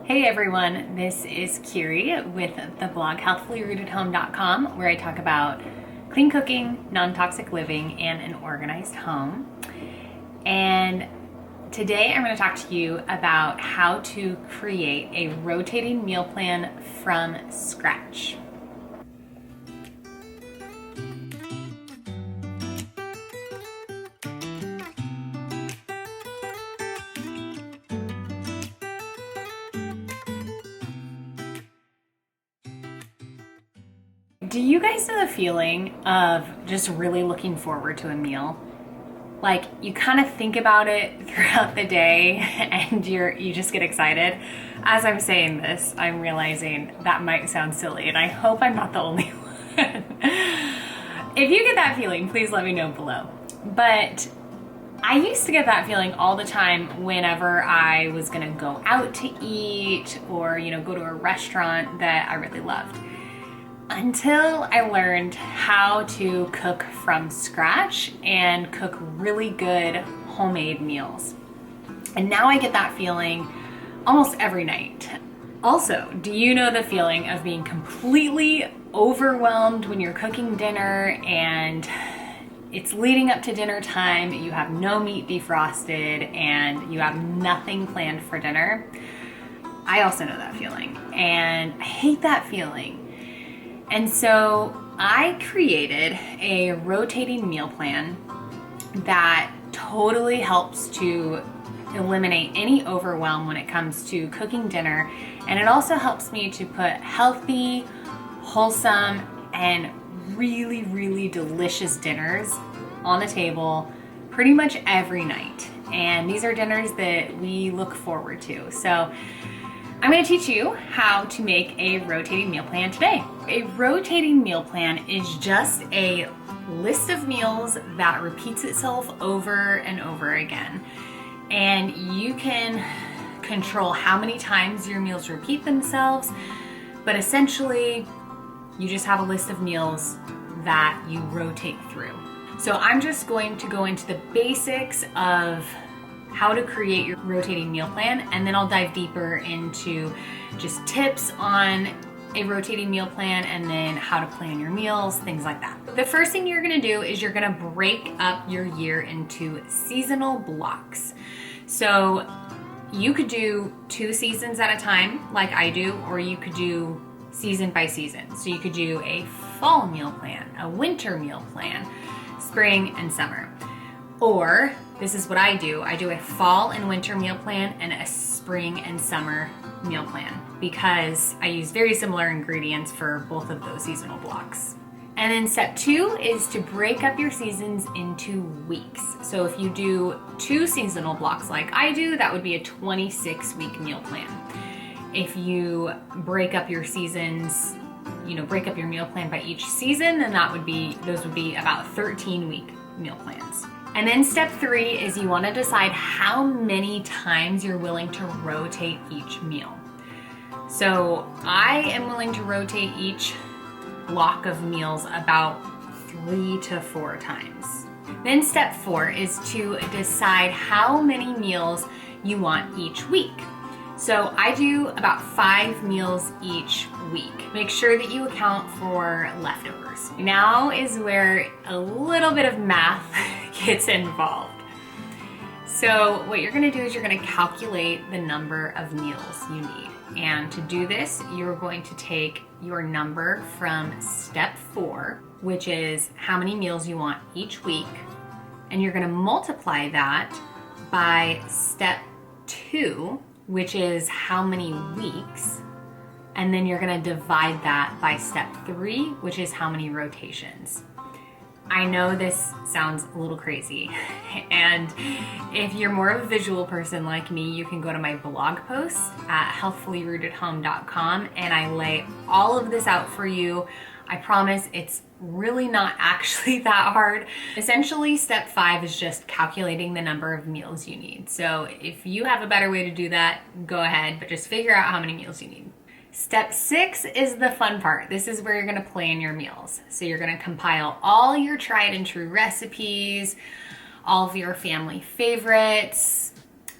Hey everyone, this is Kiri with the blog healthfullyrootedhome.com, where I talk about clean cooking, non-toxic living, and an organized home. And today I'm going to talk to you about how to create a rotating meal plan from scratch. Do you guys know the feeling of just really looking forward to a meal? Like you kind of think about it throughout the day and you just get excited. As I'm saying this, I'm realizing that might sound silly and I hope I'm not the only one. If you get that feeling, please let me know below. But I used to get that feeling all the time whenever I was gonna go out to eat or, go to a restaurant that I really loved. Until I learned how to cook from scratch and cook really good homemade meals. And now I get that feeling almost every night. Also, do you know the feeling of being completely overwhelmed when you're cooking dinner and it's leading up to dinner time, you have no meat defrosted, and you have nothing planned for dinner? I also know that feeling, and I hate that feeling. And so I created a rotating meal plan that totally helps to eliminate any overwhelm when it comes to cooking dinner. And it also helps me to put healthy, wholesome, and really, really delicious dinners on the table pretty much every night. And these are dinners that we look forward to. So I'm going to teach you how to make a rotating meal plan today. A rotating meal plan is just a list of meals that repeats itself over and over again. And you can control how many times your meals repeat themselves, but essentially you just have a list of meals that you rotate through. So I'm just going to go into the basics of how to create your rotating meal plan, and then I'll dive deeper into just tips on a rotating meal plan and then how to plan your meals, things like that. The first thing you're gonna do is you're gonna break up your year into seasonal blocks. So you could do 2 seasons at a time like I do, or you could do season by season. So you could do a fall meal plan, a winter meal plan, spring and summer. Or this is what I do a fall and winter meal plan and a spring and summer meal plan because I use very similar ingredients for both of those seasonal blocks. And then step 2 is to break up your seasons into weeks. So if you do 2 seasonal blocks like I do, that would be a 26-week meal plan. If you break up your seasons, break up your meal plan by each season, then those would be about 13-week meal plans. And then step 3 is you want to decide how many times you're willing to rotate each meal. So I am willing to rotate each block of meals about 3 to 4 times. Then step 4 is to decide how many meals you want each week. So I do about 5 meals each week. Make sure that you account for leftovers. Now is where a little bit of math gets involved. So what you're gonna do is you're gonna calculate the number of meals you need. And to do this, you're going to take your number from step 4, which is how many meals you want each week, and you're gonna multiply that by step 2, which is how many weeks, and then you're gonna divide that by step 3, which is how many rotations. I know this sounds a little crazy, and if you're more of a visual person like me, you can go to my blog posts at healthfullyrootedhome.com and I lay all of this out for you. I promise it's really not actually that hard. Essentially, step 5 is just calculating the number of meals you need. So if you have a better way to do that, go ahead, but just figure out how many meals you need. Step 6 is the fun part. This is where you're gonna plan your meals. So you're gonna compile all your tried and true recipes, all of your family favorites,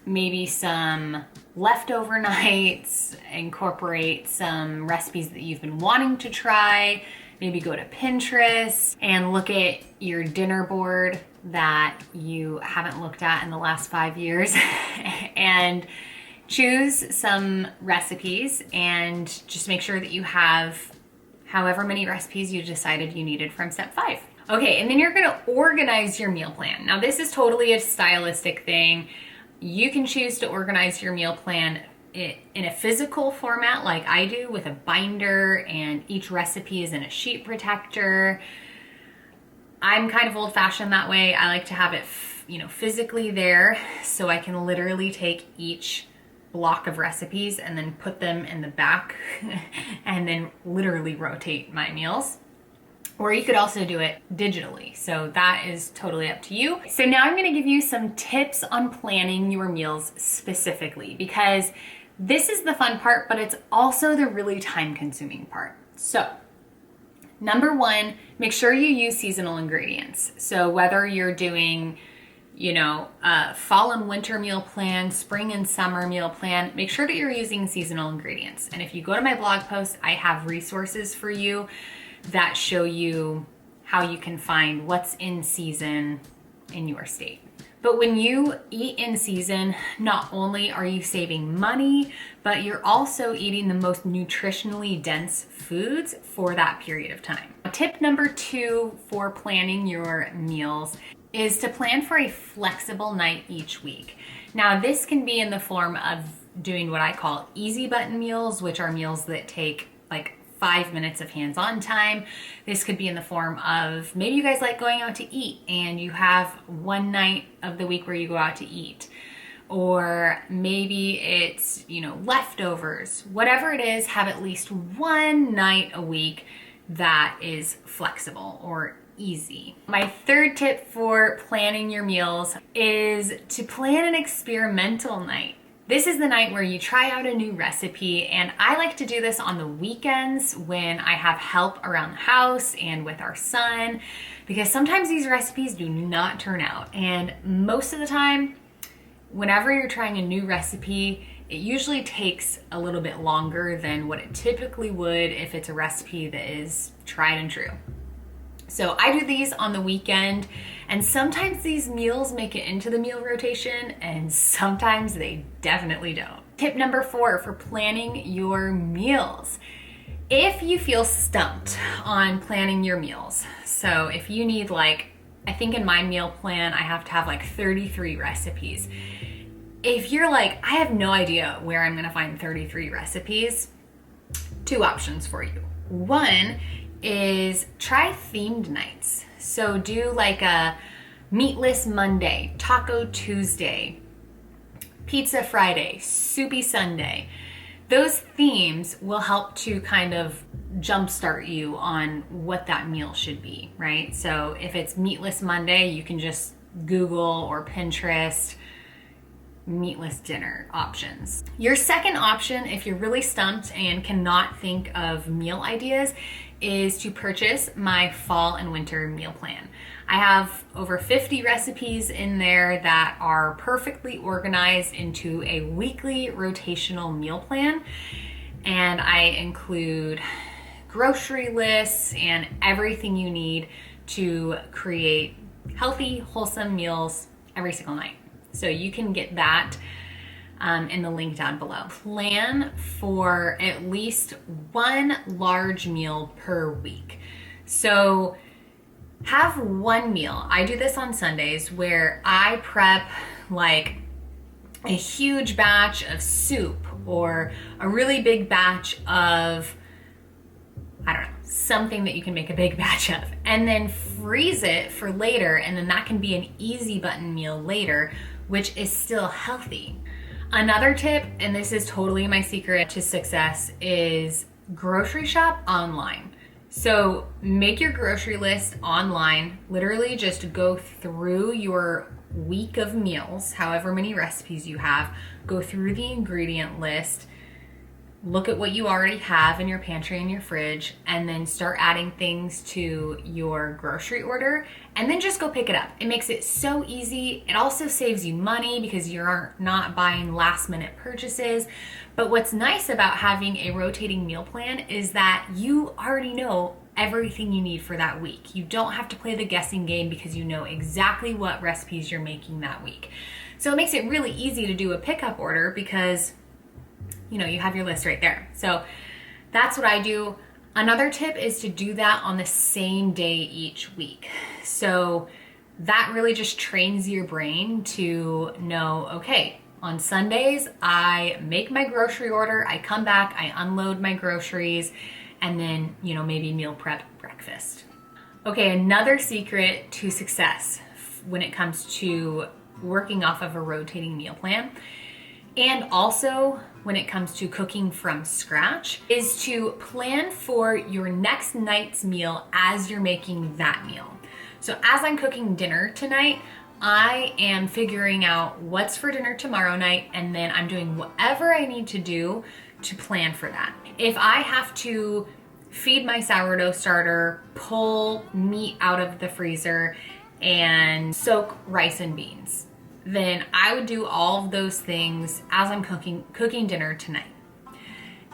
maybe some leftover nights, incorporate some recipes that you've been wanting to try, maybe go to Pinterest and look at your dinner board that you haven't looked at in the last 5 years and choose some recipes and just make sure that you have however many recipes you decided you needed from step 5. Okay, and then you're gonna organize your meal plan. Now this is totally a stylistic thing. You can choose to organize your meal plan in a physical format like I do with a binder and each recipe is in a sheet protector. I'm kind of old-fashioned that way. I like to have it physically there so I can literally take each block of recipes and then put them in the back and then literally rotate my meals. Or you could also do it digitally. So that is totally up to you. So now I'm gonna give you some tips on planning your meals specifically, because this is the fun part, but it's also the really time-consuming part. So number 1, make sure you use seasonal ingredients. So whether you're doing fall and winter meal plan, spring and summer meal plan, make sure that you're using seasonal ingredients. And if you go to my blog post, I have resources for you that show you how you can find what's in season in your state. But when you eat in season, not only are you saving money, but you're also eating the most nutritionally dense foods for that period of time. Tip number 2 for planning your meals is to plan for a flexible night each week. Now this can be in the form of doing what I call easy button meals, which are meals that take like 5 minutes of hands-on time. This could be in the form of maybe you guys like going out to eat and you have one night of the week where you go out to eat. Or maybe it's, leftovers. Whatever it is, have at least one night a week that is flexible or easy. My third tip for planning your meals is to plan an experimental night. This is the night where you try out a new recipe, and I like to do this on the weekends when I have help around the house and with our son, because sometimes these recipes do not turn out. And most of the time, whenever you're trying a new recipe, it usually takes a little bit longer than what it typically would if it's a recipe that is tried and true. So I do these on the weekend, and sometimes these meals make it into the meal rotation and sometimes they definitely don't. Tip number 4 for planning your meals. If you feel stumped on planning your meals, so if you need I think in my meal plan, I have to have 33 recipes. If you're I have no idea where I'm gonna find 33 recipes, 2 options for you. One is try themed nights. So do a meatless Monday, taco Tuesday, pizza Friday, soupy Sunday. Those themes will help to kind of jumpstart you on what that meal should be, right? So if it's meatless Monday, you can just Google or Pinterest meatless dinner options. Your second option, if you're really stumped and cannot think of meal ideas, is to purchase my fall and winter meal plan. I have over 50 recipes in there that are perfectly organized into a weekly rotational meal plan, and I include grocery lists and everything you need to create healthy, wholesome meals every single night. So you can get that in the link down below. Plan for at least one large meal per week. So have one meal. I do this on Sundays where I prep a huge batch of soup or a really big batch of, I don't know, something that you can make a big batch of, and then freeze it for later, and then that can be an easy button meal later, which is still healthy. Another tip, and this is totally my secret to success, is grocery shop online. So make your grocery list online. Literally just go through your week of meals, however many recipes you have, go through the ingredient list, look at what you already have in your pantry and your fridge, and then start adding things to your grocery order, and then just go pick it up. It makes it so easy. It also saves you money because you're not buying last minute purchases. But what's nice about having a rotating meal plan is that you already know everything you need for that week. You don't have to play the guessing game because you know exactly what recipes you're making that week. So it makes it really easy to do a pickup order because you know, you have your list right there. So that's what I do. Another tip is to do that on the same day each week. So that really just trains your brain to know, okay, on Sundays, I make my grocery order, I come back, I unload my groceries, and then, you know, maybe meal prep breakfast. Okay, another secret to success when it comes to working off of a rotating meal plan, and also when it comes to cooking from scratch, is to plan for your next night's meal as you're making that meal. So as I'm cooking dinner tonight, I am figuring out what's for dinner tomorrow night, and then I'm doing whatever I need to do to plan for that. If I have to feed my sourdough starter, pull meat out of the freezer, and soak rice and beans, then I would do all of those things as I'm cooking dinner tonight.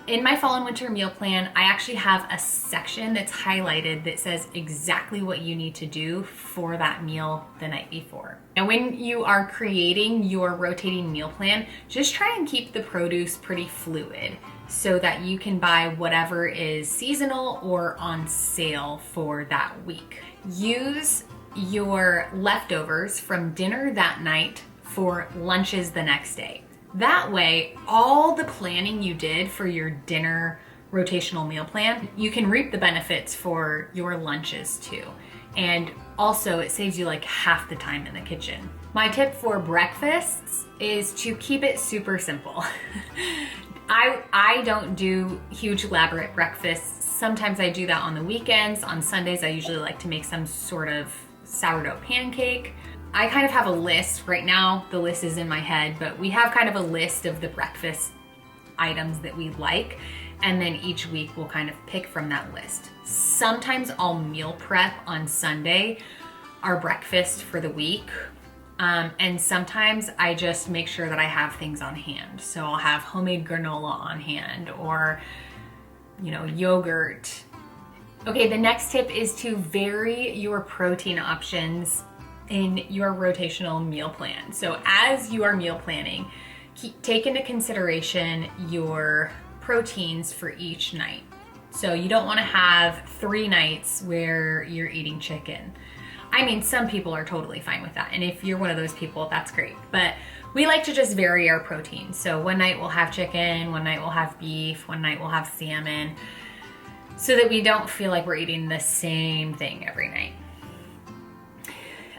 In my fall and winter meal plan, I actually have a section that's highlighted that says exactly what you need to do for that meal the night before. Now, when you are creating your rotating meal plan, just try and keep the produce pretty fluid so that you can buy whatever is seasonal or on sale for that week. Use your leftovers from dinner that night for lunches the next day. That way, all the planning you did for your dinner rotational meal plan, you can reap the benefits for your lunches too. And also, it saves you like half the time in the kitchen. My tip for breakfasts is to keep it super simple. I don't do huge elaborate breakfasts. Sometimes I do that on the weekends. On Sundays, I usually like to make some sort of sourdough pancake. I kind of have a list right now. The list is in my head, but we have kind of a list of the breakfast items that we like, and then each week we'll kind of pick from that list. Sometimes I'll meal prep on Sunday our breakfast for the week, and sometimes I just make sure that I have things on hand. So I'll have homemade granola on hand, or you know, yogurt. Okay, the next tip is to vary your protein options in your rotational meal plan. So as you are meal planning, take into consideration your proteins for each night. So you don't want to have 3 nights where you're eating chicken. I mean, some people are totally fine with that, and if you're one of those people, that's great. But we like to just vary our proteins. So one night we'll have chicken, one night we'll have beef, one night we'll have salmon, so that we don't feel like we're eating the same thing every night.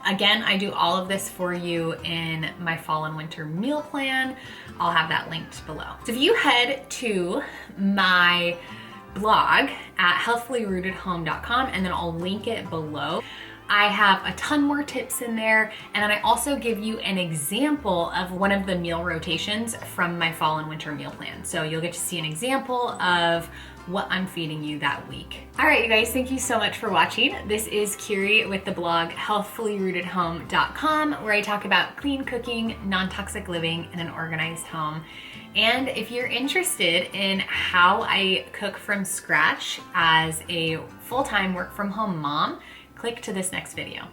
Again, I do all of this for you in my fall and winter meal plan. I'll have that linked below. So if you head to my blog at healthfullyrootedhome.com, and then I'll link it below, I have a ton more tips in there, and then I also give you an example of one of the meal rotations from my fall and winter meal plan. So you'll get to see an example of what I'm feeding you that week. All right, you guys, thank you so much for watching. This is Kiri with the blog healthfullyrootedhome.com, where I talk about clean cooking, non-toxic living, and an organized home. And if you're interested in how I cook from scratch as a full-time work from home mom, click to this next video.